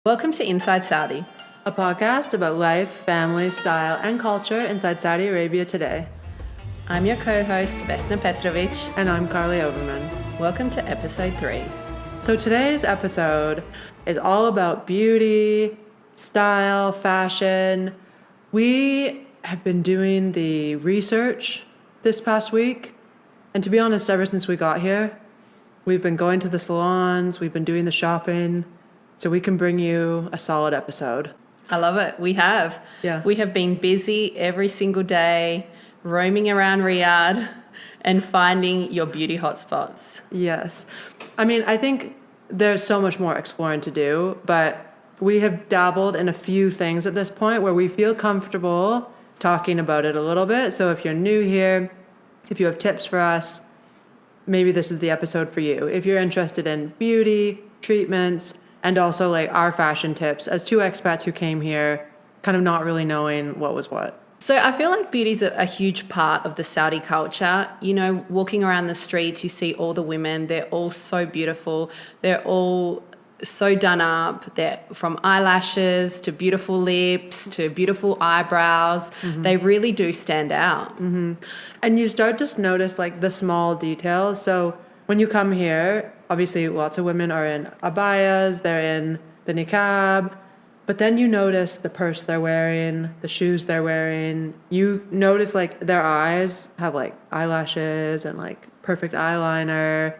Welcome to Inside Saudi. A podcast about life, family, style, and culture inside Saudi Arabia today. I'm your co-host, Vesna Petrovic. And I'm Carly Overman. Welcome to episode 3. So today's episode is all about beauty, style, fashion. We have been doing the research this past week. And to be honest, ever since we got here, we've been going to the salons, we've been doing the shopping, so we can bring you a solid episode. I love it. We have. Yeah. We have been busy every single day, roaming around Riyadh and finding your beauty hotspots. Yes. I mean, I think there's so much more exploring to do, but we have dabbled in a few things at this point where we feel comfortable talking about it a little bit. So if you're new here, if you have tips for us, maybe this is the episode for you. If you're interested in beauty, treatments, and also like our fashion tips as two expats who came here kind of not really knowing what was what. So I feel like beauty is a huge part of the Saudi culture. You know, walking around the streets, you see all the women. They're all so beautiful. They're all so done up. They're from eyelashes to beautiful lips to beautiful eyebrows. Mm-hmm. They really do stand out. Mm-hmm. And you start to notice like the small details. So when you come here, obviously lots of women are in abayas, they're in the niqab, but then you notice the purse they're wearing, the shoes they're wearing. You notice like their eyes have like eyelashes and like perfect eyeliner.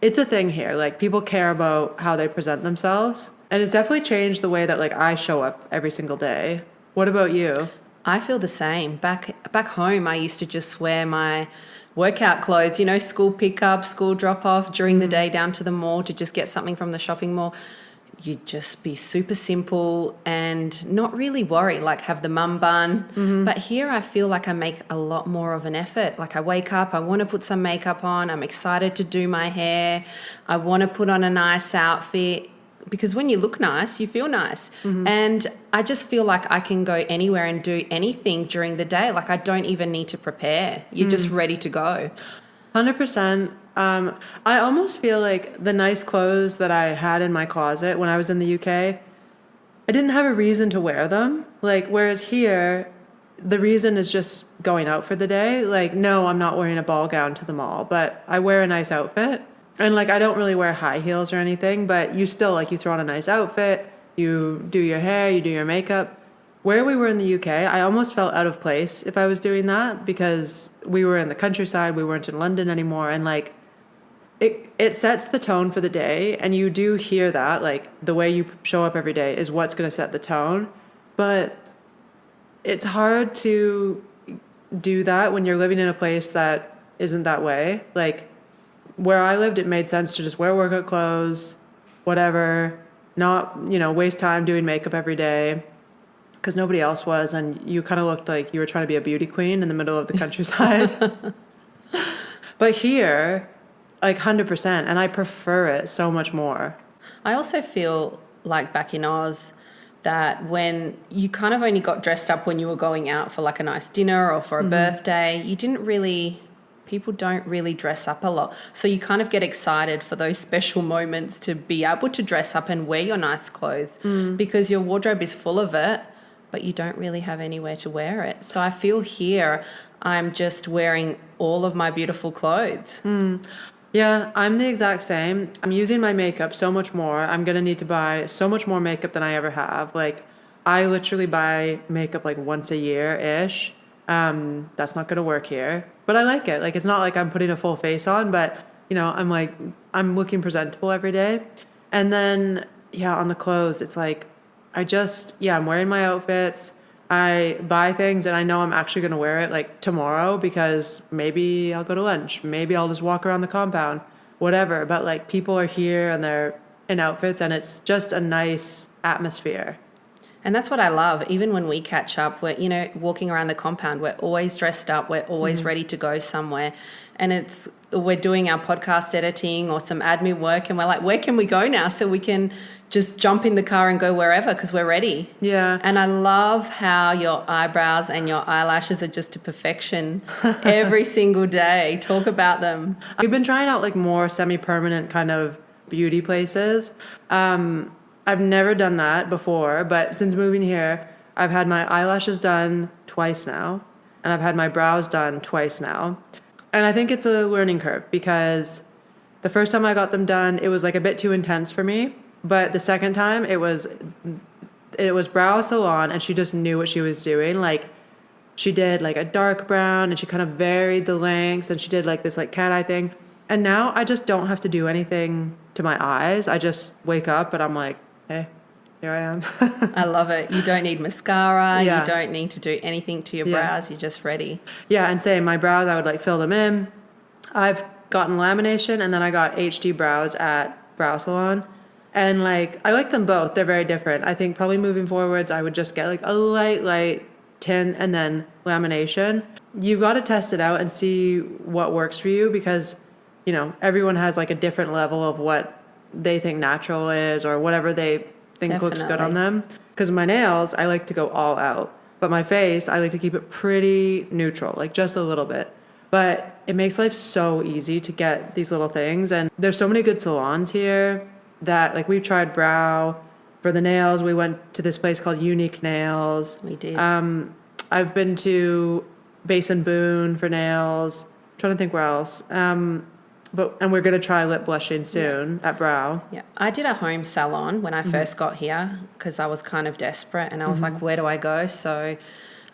It's a thing here. Like people care about how they present themselves. And it's definitely changed the way that like I show up every single day. What about you? I feel the same. Back home, I used to just wear my workout clothes, you know, school pickup, school drop off during the day down to the mall to just get something from the shopping mall. You'd just be super simple and not really worry, like have the mum bun. Mm-hmm. But here I feel like I make a lot more of an effort. Like I wake up, I want to put some makeup on. I'm excited to do my hair. I want to put on a nice outfit. Because when you look nice, you feel nice. Mm-hmm. And I just feel like I can go anywhere and do anything during the day. Like I don't even need to prepare. You're just ready to go. 100%. I almost feel like the nice clothes that I had in my closet when I was in the UK, I didn't have a reason to wear them. Like, whereas here, the reason is just going out for the day. Like, no, I'm not wearing a ball gown to the mall, but I wear a nice outfit. And like, I don't really wear high heels or anything, but you still like, you throw on a nice outfit, you do your hair, you do your makeup. Where we were in the UK, I almost felt out of place if I was doing that because we were in the countryside, we weren't in London anymore. And like, it sets the tone for the day. And you do hear that, like the way you show up every day is what's going to set the tone. But it's hard to do that when you're living in a place that isn't that way. Like, where I lived, it made sense to just wear workout clothes, whatever, not, you know, waste time doing makeup every day because nobody else was. And you kind of looked like you were trying to be a beauty queen in the middle of the countryside. But here, like 100%. And I prefer it so much more. I also feel like back in Oz that when you kind of only got dressed up when you were going out for like a nice dinner or for a birthday, you didn't really... People don't really dress up a lot. So you kind of get excited for those special moments to be able to dress up and wear your nice clothes because your wardrobe is full of it, but you don't really have anywhere to wear it. So I feel here I'm just wearing all of my beautiful clothes. Yeah, I'm the exact same. I'm using my makeup so much more. I'm going to need to buy so much more makeup than I ever have. Like, I literally buy makeup like once a year-ish. That's not going to work here, but I like it. Like, it's not like I'm putting a full face on, but you know, I'm looking presentable every day. And then, yeah, on the clothes, it's like, I'm wearing my outfits. I buy things and I know I'm actually going to wear it like tomorrow because maybe I'll go to lunch. Maybe I'll just walk around the compound, whatever. But like people are here and they're in outfits and it's just a nice atmosphere. And that's what I love. Even when we catch up, we're, you know, walking around the compound, we're always dressed up. We're always ready to go somewhere. And we're doing our podcast editing or some admin work. And we're like, where can we go now? So we can just jump in the car and go wherever because we're ready. Yeah. And I love how your eyebrows and your eyelashes are just to perfection every single day. Talk about them. We've been trying out like more semi-permanent kind of beauty places. I've never done that before, but since moving here, I've had my eyelashes done twice now, and I've had my brows done twice now. And I think it's a learning curve because the first time I got them done, it was like a bit too intense for me. But the second time, it was brow salon, and she just knew what she was doing. Like, she did like a dark brown, and she kind of varied the lengths, and she did like this like cat eye thing. And now I just don't have to do anything to my eyes. I just wake up and I'm like, hey, here I am. I love it. You don't need mascara. Yeah. You don't need to do anything to your brows. You're just ready. Yeah, and same, my brows, I would like fill them in. I've gotten lamination, and then I got HD brows at Brow Salon. And like, I like them both. They're very different. I think probably moving forwards, I would just get like a light tint and then lamination. You've got to test it out and see what works for you because, you know, everyone has like a different level of what they think natural is or whatever they think looks good on them. Because my nails, I like to go all out. But my face, I like to keep it pretty neutral, like just a little bit. But it makes life so easy to get these little things. And there's so many good salons here that, like, we've tried brow. For the nails, we went to this place called Unique Nails. We did. I've been to Basin Boone for nails. I'm trying to think where else. And we're going to try lip blushing soon at Brow. Yeah. I did a home salon when I first got here because I was kind of desperate and I was like, where do I go? So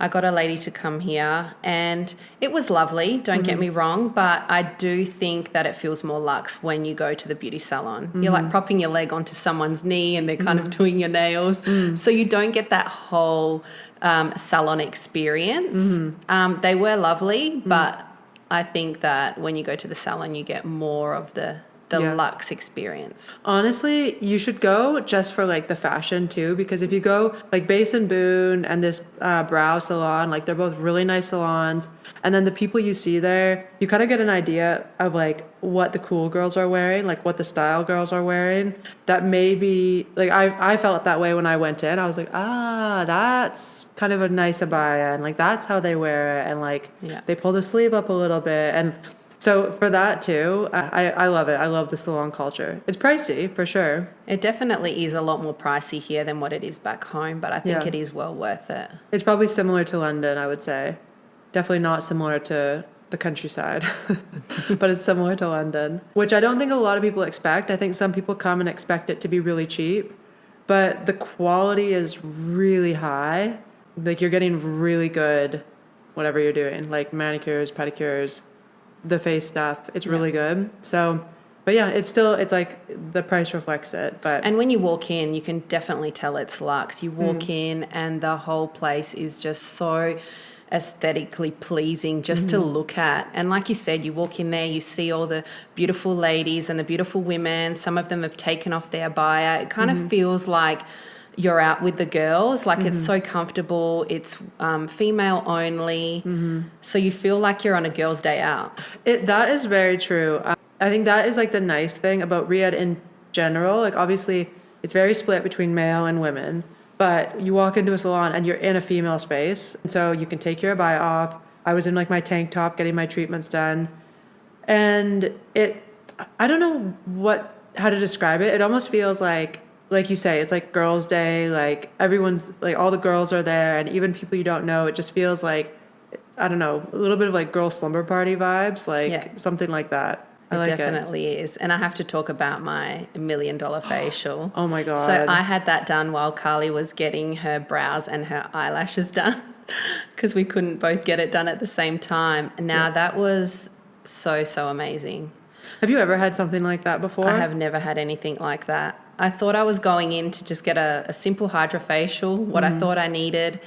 I got a lady to come here and it was lovely, don't get me wrong, but I do think that it feels more luxe when you go to the beauty salon. You're like propping your leg onto someone's knee and they're kind of doing your nails. So you don't get that whole salon experience. They were lovely, but I think that when you go to the salon, you get more of the luxe experience. Honestly, you should go just for like the fashion too, because if you go like Basin Boone and this Brow Salon, like they're both really nice salons. And then the people you see there, you kind of get an idea of like what the cool girls are wearing, like what the style girls are wearing. That maybe like I felt that way when I went in. I was like, that's kind of a nice abaya, and like that's how they wear it, and like they pull the sleeve up a little bit. And so for that too, I love it. I love the salon culture. It's pricey for sure. It definitely is a lot more pricey here than what it is back home, but I think it is well worth it. It's probably similar to London, I would say. Definitely not similar to the countryside, but it's similar to London, which I don't think a lot of people expect. I think some people come and expect it to be really cheap, but the quality is really high. Like you're getting really good, whatever you're doing, like manicures, pedicures, the face stuff. It's really good. So, but yeah, it's like the price reflects it. But and when you walk in, you can definitely tell it's luxe. You walk in and the whole place is just so aesthetically pleasing just to look at. And like you said, you walk in there, you see all the beautiful ladies and the beautiful women. Some of them have taken off their abaya. It kind of feels like you're out with the girls. Like it's so comfortable. It's female only. So you feel like you're on a girls' day out. That is very true. I think that is like the nice thing about Riyadh in general. Like obviously it's very split between male and women, but you walk into a salon and you're in a female space. And so you can take your abaya off. I was in like my tank top getting my treatments done. And I don't know how to describe it. It almost feels like you say, it's like girls' day, like everyone's, like all the girls are there and even people you don't know. It just feels like, I don't know, a little bit of like girl slumber party vibes, like something like that. I like it. Definitely is. And I have to talk about my $1 million facial. Oh my God. So I had that done while Carly was getting her brows and her eyelashes done because we couldn't both get it done at the same time. And now that was so amazing. Have you ever had something like that before? I have never had anything like that. I thought I was going in to just get a simple hydrofacial, what I thought I needed.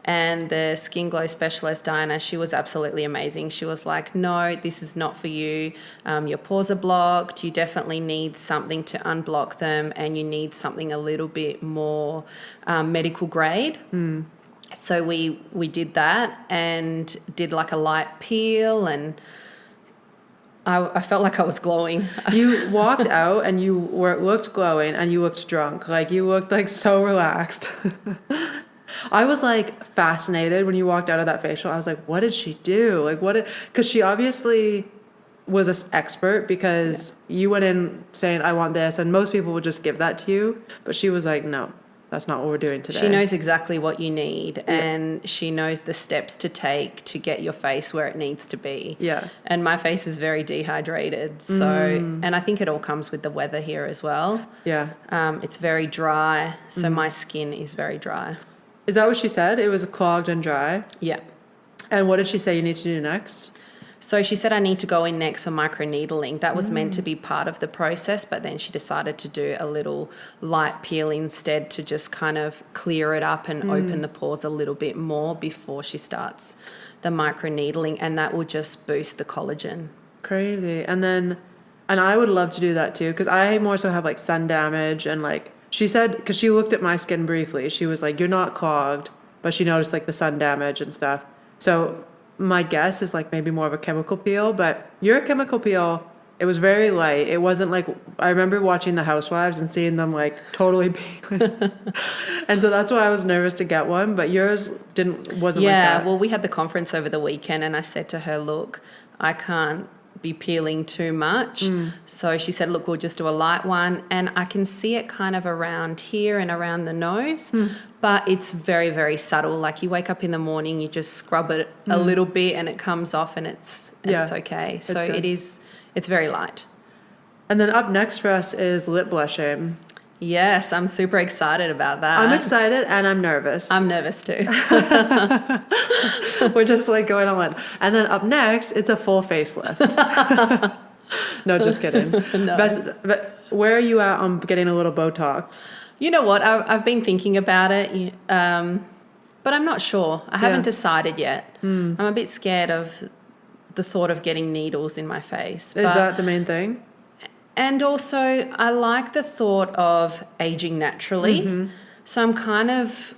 And the skin glow specialist, Diana, she was absolutely amazing. She was like, no, this is not for you. Your pores are blocked. You definitely need something to unblock them and you need something a little bit more medical grade. So we did that and did like a light peel and I felt like I was glowing. You walked out and you looked glowing and you looked drunk. Like you looked like so relaxed. I was like fascinated when you walked out of that facial. I was like, what did she do? Like because she obviously was an expert because you went in saying, I want this, and most people would just give that to you. But she was like, no, that's not what we're doing today. She knows exactly what you need, and she knows the steps to take to get your face where it needs to be. Yeah. And my face is very dehydrated. So, and I think it all comes with the weather here as well. Yeah. It's very dry. So my skin is very dry. Is that what she said? It was clogged and dry? Yeah. And what did she say you need to do next? So she said I need to go in next for microneedling. That was meant to be part of the process, but then she decided to do a little light peel instead to just kind of clear it up and open the pores a little bit more before she starts the microneedling, and that will just boost the collagen. Crazy. And I would love to do that too, because I more so have like sun damage, and like she said, because she looked at my skin briefly, she was like, you're not clogged, but she noticed like the sun damage and stuff. So my guess is like maybe more of a chemical peel, but your chemical peel, it was very light. It wasn't like, I remember watching The Housewives and seeing them like totally peel. And so that's why I was nervous to get one, but yours wasn't like that. Yeah, well, we had the conference over the weekend, and I said to her, look, I can't be peeling too much. So she said, look, we'll just do a light one, and I can see it kind of around here and around the nose, but it's very, very subtle. Like you wake up in the morning, you just scrub it a little bit and it comes off, and it's okay. So it's very light. And then up next for us is lip blushing. Yes, I'm super excited about that. I'm excited and I'm nervous. I'm nervous too. We're just like going on one. And then up next, it's a full facelift. No, just kidding. No. Where are you at on getting a little Botox? You know what? I've been thinking about it, but I'm not sure. I haven't decided yet. I'm a bit scared of the thought of getting needles in my face. Is that the main thing? And also, I like the thought of aging naturally. So I'm kind of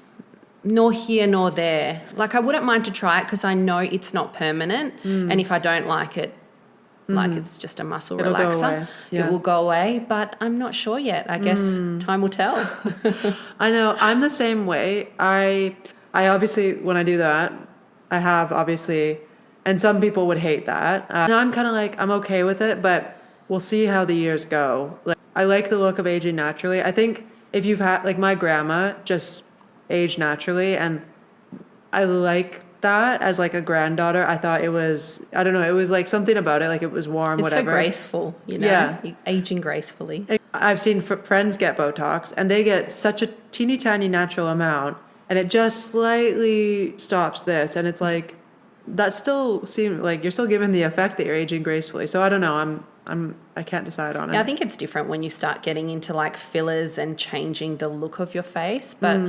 nor here nor there. Like I wouldn't mind to try it because I know it's not permanent. And if I don't like it, like it's just a muscle It'll relaxer, go away. Yeah. it will go away. But I'm not sure yet. I guess time will tell. I know. I'm the same way. I obviously, when I do that, I have obviously, and some people would hate that. And I'm kind of like, I'm okay with it, but we'll see how the years go. Like, I like the look of aging naturally. I think if you've had, like my grandma just aged naturally, and I like that as like a granddaughter. I thought it was, I don't know, it was like something about it, like it was warm, It's whatever. so graceful, you know, Yeah. aging gracefully. I've seen friends get Botox, and they get such a teeny tiny natural amount, and it just slightly stops this, and it's like, that still seems like you're still giving the effect that you're aging gracefully. So I don't know, I can't decide on it. Yeah, I think it's different when you start getting into like fillers and changing the look of your face. But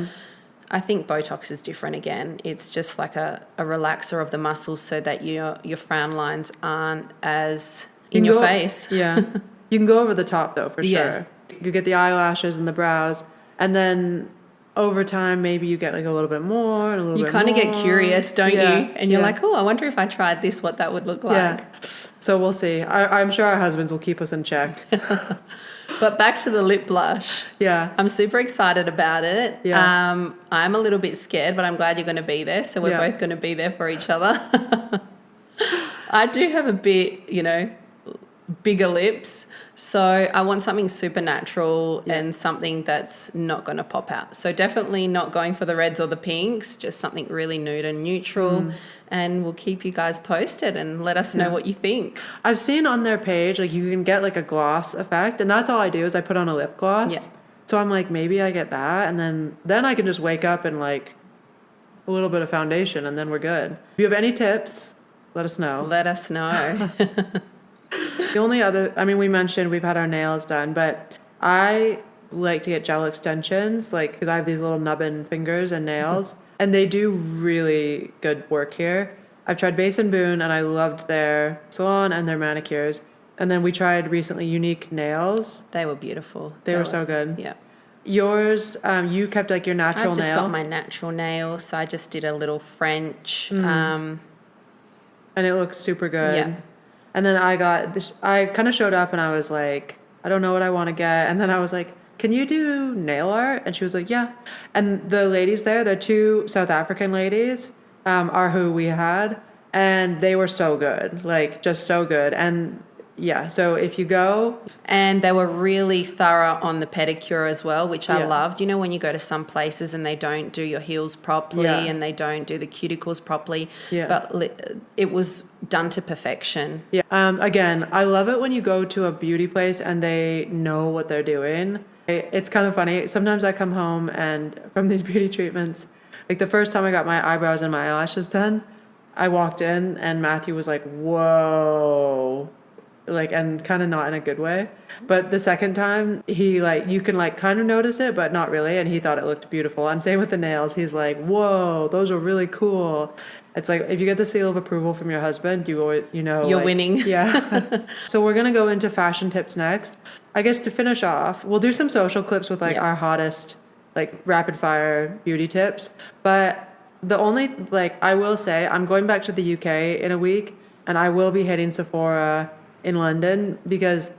I think Botox is different again. It's just like a relaxer of the muscles so that your frown lines aren't as in your face. Yeah. You can go over the top though, for Yeah. sure. You get the eyelashes and the brows, and then over time maybe you get like a little bit more and a little You bit kind of more. get curious, don't you? And you're Yeah. like, oh, I wonder if I tried this, what that would look like. Yeah. So we'll see. I'm sure our husbands will keep us in check. But back to the lip blush. Yeah. I'm super excited about it. Yeah. I'm a little bit scared, but I'm glad you're going to be there. So we're both going to be there for each other. I do have a bit, bigger lips. So I want something super natural and something that's not going to pop out. So definitely not going for the reds or the pinks, just something really nude and neutral. And we'll keep you guys posted and let us know what you think. I've seen on their page, like you can get like a gloss effect, and that's all I do is I put on a lip gloss. Yeah. So I'm like, maybe I get that, and then I can just wake up and like a little bit of foundation, and then we're good. If you have any tips, let us know. Let us know. The only other, we mentioned we've had our nails done, but I like to get gel extensions, like, because I have these little nubbin fingers and nails, and they do really good work here. I've tried Base and Boone, and I loved their salon and their manicures. And then we tried recently Unique Nails. They were beautiful. They were so good. Yeah. Yours, you kept like your natural nail. I've just got my natural nail, so I just did a little French. And it looks super good. Yeah. And then I got this, I kind of showed up and I was like, I don't know what I want to get. And then I was like, can you do nail art? And she was like, yeah. And the ladies there, the two South African ladies, are who we had. and they were so good, like just so good. And yeah, so if you go, And they were really thorough on the pedicure as well, which I Yeah. loved. You know, when you go to some places and they don't do your heels properly Yeah. and they don't do the cuticles properly, Yeah. but it was done to perfection. yeah, again, I love it when you go to a beauty place and they know what they're doing. It's kind of funny. Sometimes I come home and from these beauty treatments, like the first time I got my eyebrows and my eyelashes done, I walked in and Matthew was like, whoa. Like, and kind of not in a good way. But the second time, he like, you can like kind of notice it, but not really. And he thought it looked beautiful. And same with the nails. He's like, whoa, those are really cool. It's like, if you get the seal of approval from your husband, you know, You're like, winning. Yeah. So we're going to go into fashion tips next. I guess to finish off, we'll do some social clips with like Yeah. our hottest, like rapid fire beauty tips. But the only, like, I will say, I'm going back to the UK in a week and I will be hitting Sephora in London because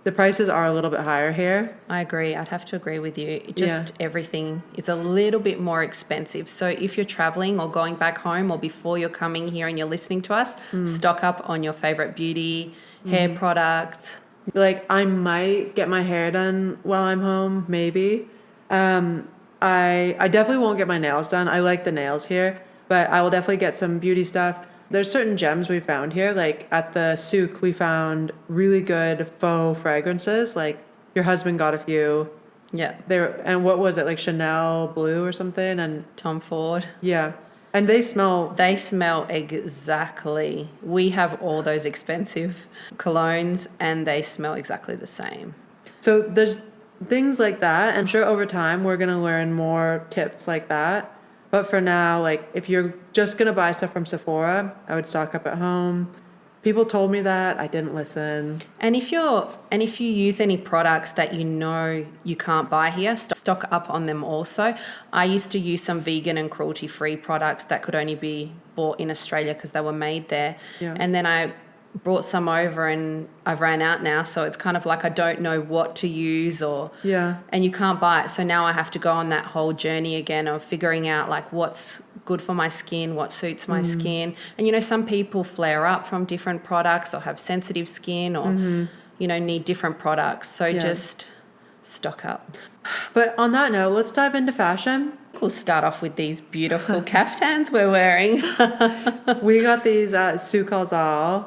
the prices are a little bit higher here. I agree. I'd have to agree with you. Just everything is a little bit more expensive. So if you're traveling or going back home or before you're coming here and you're listening to us, stock up on your favorite beauty, hair products. Like, I might get my hair done while I'm home, maybe. I definitely won't get my nails done. I like the nails here, but I will definitely get some beauty stuff. There's certain gems we found here. Like at the Souk, we found really good faux fragrances. Like your husband got a few. Yeah. And what was it, like Chanel Blue or something? And Tom Ford. yeah, and they smell. They smell exactly. We have all those expensive colognes and they smell exactly the same. So there's things like that. I'm sure over time we're gonna learn more tips like that. But for now, like if you're just gonna buy stuff from Sephora, I would stock up at home. People told me that, I didn't listen. And if you use any products that you know you can't buy here, stock up on them also. I used to use some vegan and cruelty-free products that could only be bought in Australia because they were made there. Yeah. And then I brought some over and I've ran out now, so it's kind of like I don't know what to use and you can't buy it. So now I have to go on that whole journey again of figuring out like what's good for my skin, what suits my skin. And you know, some people flare up from different products or have sensitive skin or you know, need different products. So just stock up. But on that note, let's dive into fashion. We'll start off with these beautiful caftans we're wearing. We got these at Souk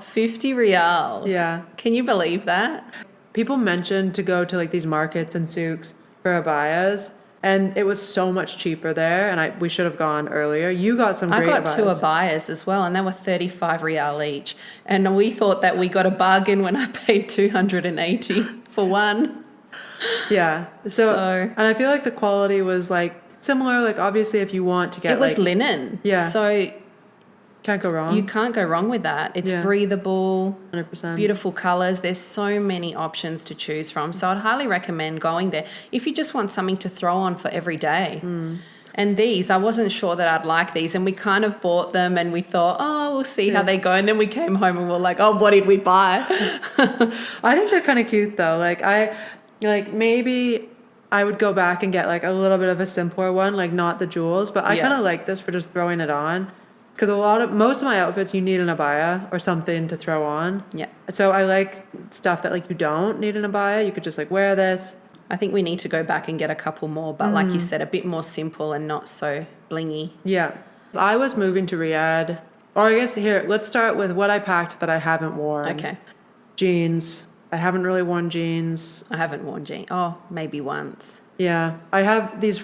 50 reals. Yeah. Can you believe that? People mentioned to go to like these markets and souks for abayas, and it was so much cheaper there. And we should have gone earlier. You got some great I got abayas. 2 abayas as well, and they were 35 real each. And we thought that we got a bargain when I paid 280 for one. Yeah. So, So- and I feel like the quality was like similar. Like obviously, if you want to get It was like, linen. Yeah. So can't go wrong. you can't go wrong with that. It's Yeah. breathable, 100%. beautiful colours. There's so many options to choose from. So I'd highly recommend going there if you just want something to throw on for every day. And these, I wasn't sure that I'd like these, and we kind of bought them and we thought, oh, we'll see how they go. And then we came home and we were like, oh, what did we buy? I think they're kind of cute though. Like maybe I would go back and get like a little bit of a simpler one, like not the jewels, but I Yeah. kind of like this for just throwing it on. Because most of my outfits, you need an abaya or something to throw on. Yeah. So I like stuff that like you don't need an abaya. You could just like wear this. I think we need to go back and get a couple more, but like you said, a bit more simple and not so blingy. Yeah. I was moving to Riyadh. Or I guess here, let's start with what I packed that I haven't worn. Okay. Jeans. I haven't really worn jeans. I haven't worn jeans. Oh, maybe once. Yeah. I have these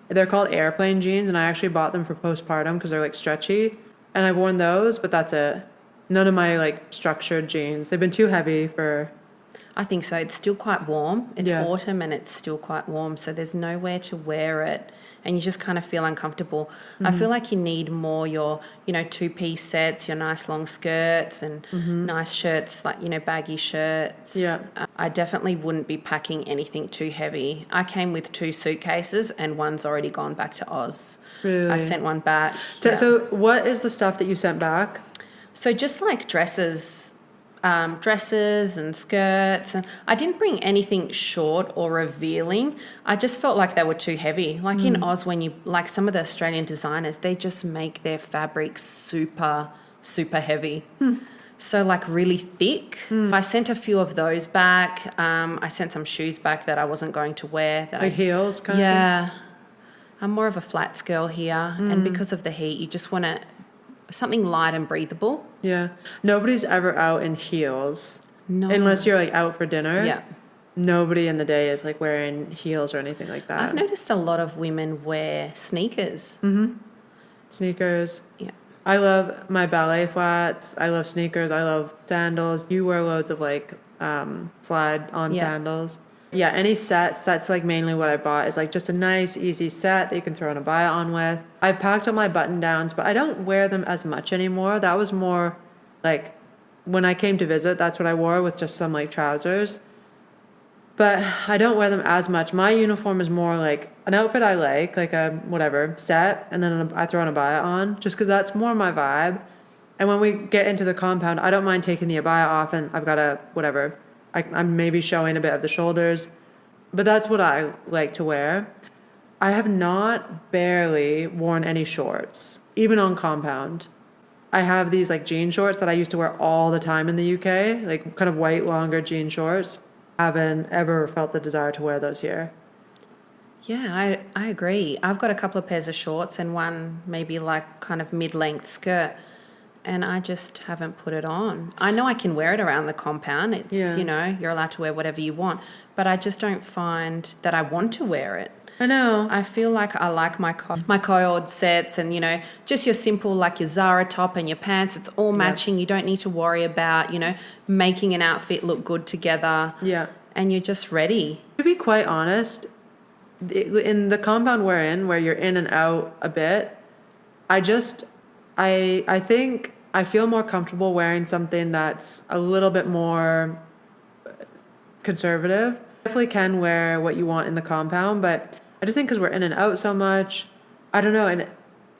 they're called airplane jeans, and I actually bought them for postpartum because they're like stretchy. And I've worn those, but that's it. None of my like structured jeans. They've been too heavy for... I think so. It's still quite warm. It's Yeah. autumn and it's still quite warm, so there's nowhere to wear it and you just kind of feel uncomfortable. I feel like you need more your, you know, 2-piece sets, your nice long skirts and nice shirts, like, you know, baggy shirts. Yeah. I definitely wouldn't be packing anything too heavy. I came with 2 suitcases and one's already gone back to Oz. Really? I sent one back. So what is the stuff that you sent back? So just like dresses and skirts, and I didn't bring anything short or revealing. I just felt like they were too heavy. Like in Oz, when you like some of the Australian designers, they just make their fabrics super super heavy. So like really thick. I sent a few of those back. I sent some shoes back that I wasn't going to wear. Like heels kind of thing? Yeah. I'm more of a flats girl here. And because of the heat, you just want something light and breathable. Yeah. Nobody's ever out in heels. No. Unless you're like out for dinner. Yeah. Nobody in the day is like wearing heels or anything like that. I've noticed a lot of women wear sneakers. Sneakers. Yeah. I love my ballet flats. I love sneakers. I love sandals. You wear loads of like slide on sandals. Yeah, any sets, that's like mainly what I bought, is like just a nice, easy set that you can throw an abaya on with. I've packed all my button downs, but I don't wear them as much anymore. That was more like when I came to visit, that's what I wore with just some like trousers. But I don't wear them as much. My uniform is more like an outfit I like a whatever set, and then I throw an abaya on just because that's more my vibe. And when we get into the compound, I don't mind taking the abaya off, and I've got a whatever. I'm maybe showing a bit of the shoulders, but that's what I like to wear. I have not barely worn any shorts, even on compound. I have these like jean shorts that I used to wear all the time in the UK, like kind of white, longer jean shorts. Haven't ever felt the desire to wear those here. Yeah, I agree. I've got a couple of pairs of shorts and one maybe like kind of mid-length skirt, and I just haven't put it on. I know I can wear it around the compound. It's, you know, you're allowed to wear whatever you want, but I just don't find that I want to wear it. I know. I feel like I like my coiled sets and, you know, just your simple, like your Zara top and your pants. It's all matching. You don't need to worry about, you know, making an outfit look good together. Yeah. And you're just ready. To be quite honest, in the compound we're in, where you're in and out a bit, I think I feel more comfortable wearing something that's a little bit more conservative. Definitely can wear what you want in the compound, but I just think because we're in and out so much, I don't know, and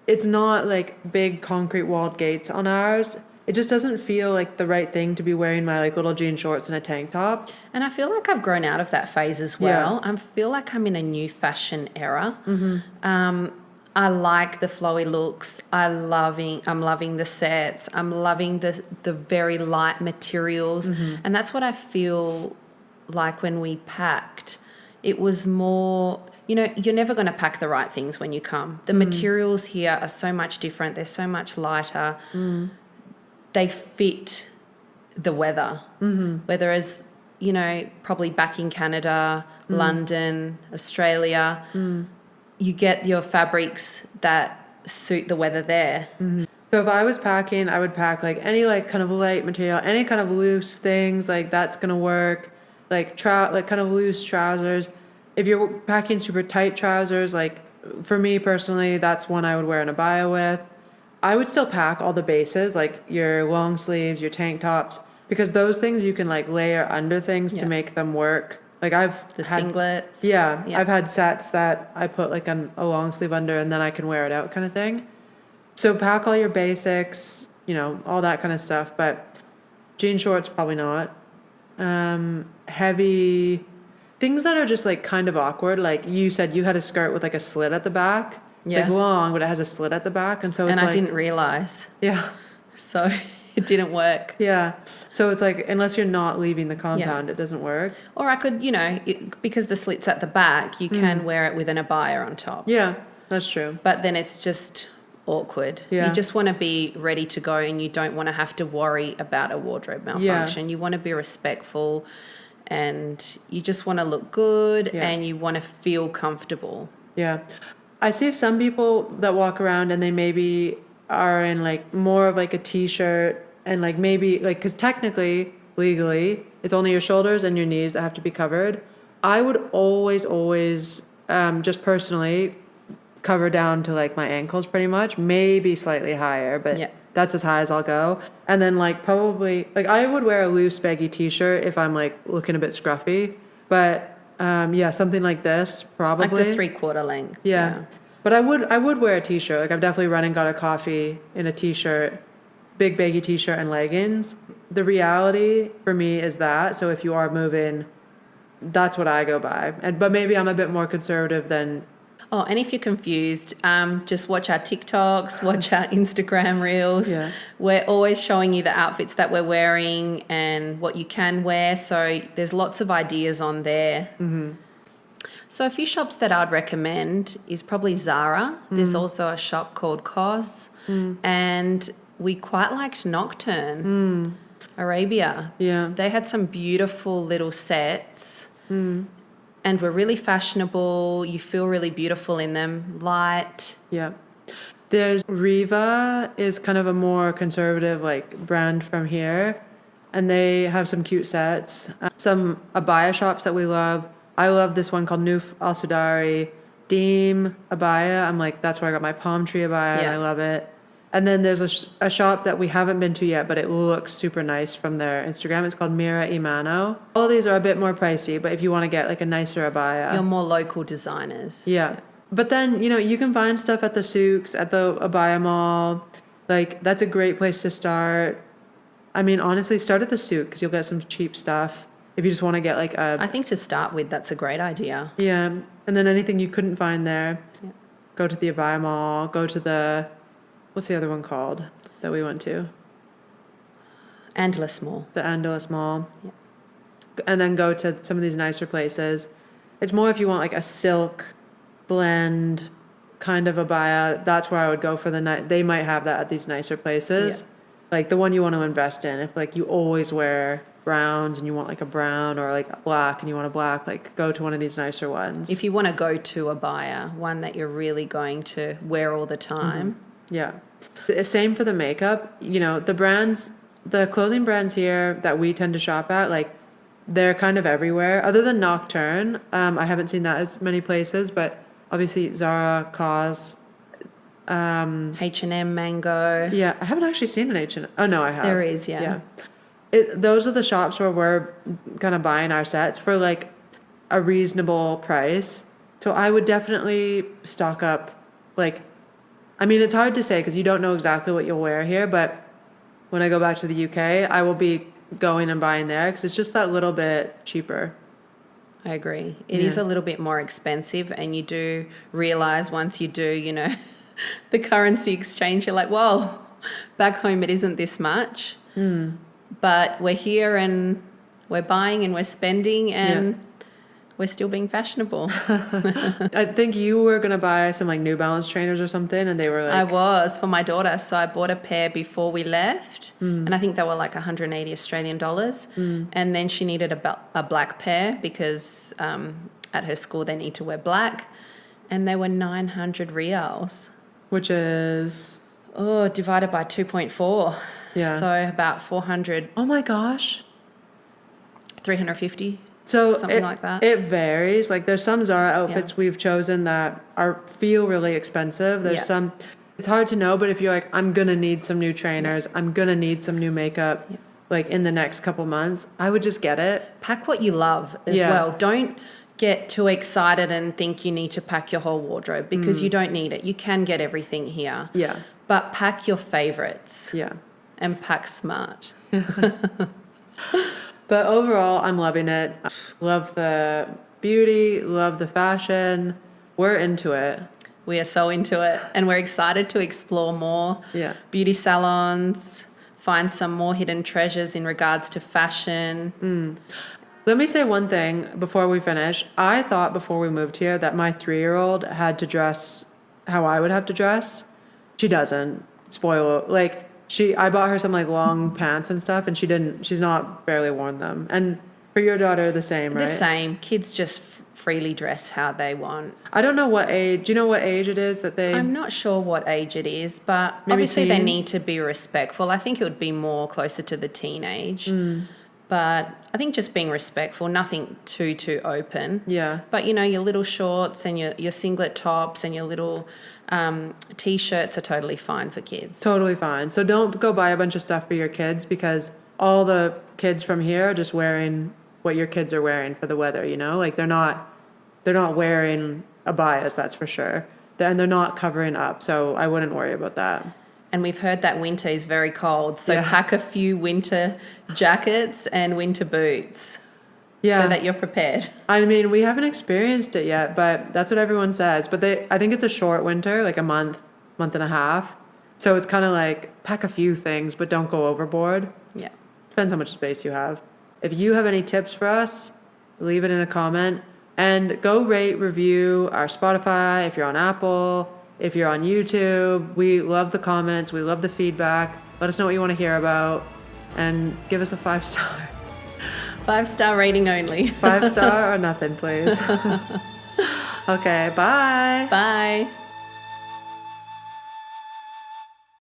it's not like big concrete walled gates on ours. It just doesn't feel like the right thing to be wearing my like little jean shorts and a tank top. And I feel like I've grown out of that phase as well. I feel like I'm in a new fashion era. I like the flowy looks. I'm loving the sets. I'm loving the very light materials. And that's what I feel like when we packed. It was more, you know, you're never going to pack the right things when you come. The materials here are so much different. They're so much lighter. They fit the weather. Whereas, you know, probably back in Canada, London, Australia, you get your fabrics that suit the weather there. So if I was packing, I would pack like any like kind of light material, any kind of loose things, like that's gonna work. Like kind of loose trousers. If you're packing super tight trousers, like for me personally, that's one I would wear an abaya with. I would still pack all the bases, like your long sleeves, your tank tops, because those things you can like layer under things to make them work. Like singlets. Yeah, I've had sets that I put like a long sleeve under and then I can wear it out kind of thing. So pack all your basics, you know, all that kind of stuff. But jean shorts, probably not. Heavy things that are just like kind of awkward. Like you said, you had a skirt with like a slit at the back. It's like long, but it has a slit at the back. And so it's I didn't realize. Yeah. So it didn't work. Yeah. So it's like, unless you're not leaving the compound, it doesn't work. Or I could, you know, because the slit's at the back, you can wear it with an abaya on top. Yeah, that's true. But then it's just awkward. Yeah. You just want to be ready to go and you don't want to have to worry about a wardrobe malfunction. You want to be respectful and you just want to look good and you want to feel comfortable. Yeah. I see some people that walk around and they maybe are in like more of like a t-shirt and like maybe like, because technically, legally, it's only your shoulders and your knees that have to be covered. I would always, just personally cover down to like my ankles pretty much, maybe slightly higher, but that's as high as I'll go. And then like probably, like I would wear a loose baggy t-shirt if I'm like looking a bit scruffy, but something like this, probably. Like the 3/4 length. Yeah. But I would wear a t-shirt. Like I've definitely run and got a coffee in a t-shirt, big baggy t-shirt and leggings. The reality for me is that, so if you are moving, that's what I go by. But maybe I'm a bit more conservative than... Oh, and if you're confused, just watch our TikToks, watch our Instagram reels. Yeah. We're always showing you the outfits that we're wearing and what you can wear. So there's lots of ideas on there. Mm-hmm. So a few shops that I'd recommend is probably Zara. There's also a shop called COS. And we quite liked Nocturne, Arabia. Yeah. They had some beautiful little sets. And were really fashionable. You feel really beautiful in them. Light. Yeah. There's Riva is kind of a more conservative like brand from here. And they have some cute sets. Some abaya shops that we love. I love this one called Nuf Al Sudari. Deem Abaya. I'm like, that's where I got my palm tree abaya and I love it. And then there's a shop that we haven't been to yet, but it looks super nice from their Instagram. It's called Mira Imano. All of these are a bit more pricey, but if you want to get like a nicer abaya. You're more local designers. Yeah. But then, you can find stuff at the Souks, at the Abaya Mall. Like, that's a great place to start. I mean, honestly, start at the Souk because you'll get some cheap stuff. If you just want to get like I think to start with, that's a great idea. Yeah. And then anything you couldn't find there, go to the Abaya Mall, go to the... What's the other one called that we went to? Andalus Mall. The Andalus Mall. Yeah. And then go to some of these nicer places. It's more if you want like a silk blend kind of abaya. That's where I would go for the night. They might have that at these nicer places. Yeah. Like the one you want to invest in. If like you always wear browns and you want like a brown or like black and you want a black, like go to one of these nicer ones. If you want to go to abaya, one that you're really going to wear all the time. Yeah. Same for the makeup. The brands, the clothing brands here that we tend to shop at, like they're kind of everywhere. Other than Nocturne, I haven't seen that as many places, but obviously Zara, COS, H&M, Mango. Yeah, I haven't actually seen an H&M. Oh no, I have. There is, yeah. Those are the shops where we're kind of buying our sets for like a reasonable price. So I would definitely stock up. Like, I mean, it's hard to say because you don't know exactly what you'll wear here, but when I go back to the UK, I will be going and buying there because it's just that little bit cheaper. I agree. It is a little bit more expensive, and you do realize once you do, the currency exchange, you're like, whoa, back home it isn't this much. But we're here and we're buying and we're spending and we're still being fashionable. I think you were going to buy some like New Balance trainers or something, and they were like... I was for my daughter. So I bought a pair before we left, and I think they were like 180 Australian dollars. And then she needed a black pair because at her school they need to wear black, and they were 900 reals. Which is... Oh, divided by 2.4. Yeah. So about 400. Oh my gosh. 350. So something like that. It varies. Like there's some Zara outfits we've chosen that feel really expensive. There's some, it's hard to know, but if you're like, I'm going to need some new trainers, I'm going to need some new makeup, like in the next couple months, I would just get it. Pack what you love as well. Don't get too excited and think you need to pack your whole wardrobe because you don't need it. You can get everything here. Yeah. But pack your favorites. Yeah. And pack smart. But overall, I'm loving it. Love the beauty, love the fashion. We're into it. We are so into it. And we're excited to explore more beauty salons, find some more hidden treasures in regards to fashion. Let me say one thing before we finish. I thought before we moved here that my 3-year-old had to dress how I would have to dress. She doesn't. Spoiler. Like, I bought her some like long pants and stuff, and she's not barely worn them. And for your daughter, the same, right? The same. Kids just freely dress how they want. I don't know what age. Do you know what age it is that they... I'm not sure what age it is, but maybe obviously teen? they need to be respectful. I think it would be more closer to the teenage. But I think just being respectful, nothing too open. Yeah. But, your little shorts and your singlet tops and your little T-shirts are totally fine for kids. Totally fine. So don't go buy a bunch of stuff for your kids because all the kids from here are just wearing what your kids are wearing for the weather, Like they're not wearing abayas, that's for sure. And they're not covering up, so I wouldn't worry about that. And we've heard that winter is very cold, so pack a few winter jackets and winter boots. Yeah. so that you're prepared. I mean, we haven't experienced it yet, but that's what everyone says. But I think it's a short winter, like a month and a half. So it's kind of like pack a few things, but don't go overboard. Yeah. Depends how much space you have. If you have any tips for us, leave it in a comment. And go rate, review our Spotify if you're on Apple, if you're on YouTube. We love the comments. We love the feedback. Let us know what you want to hear about. And give us a 5-star. 5-star rating only. 5-star or nothing, please. Okay, bye. Bye.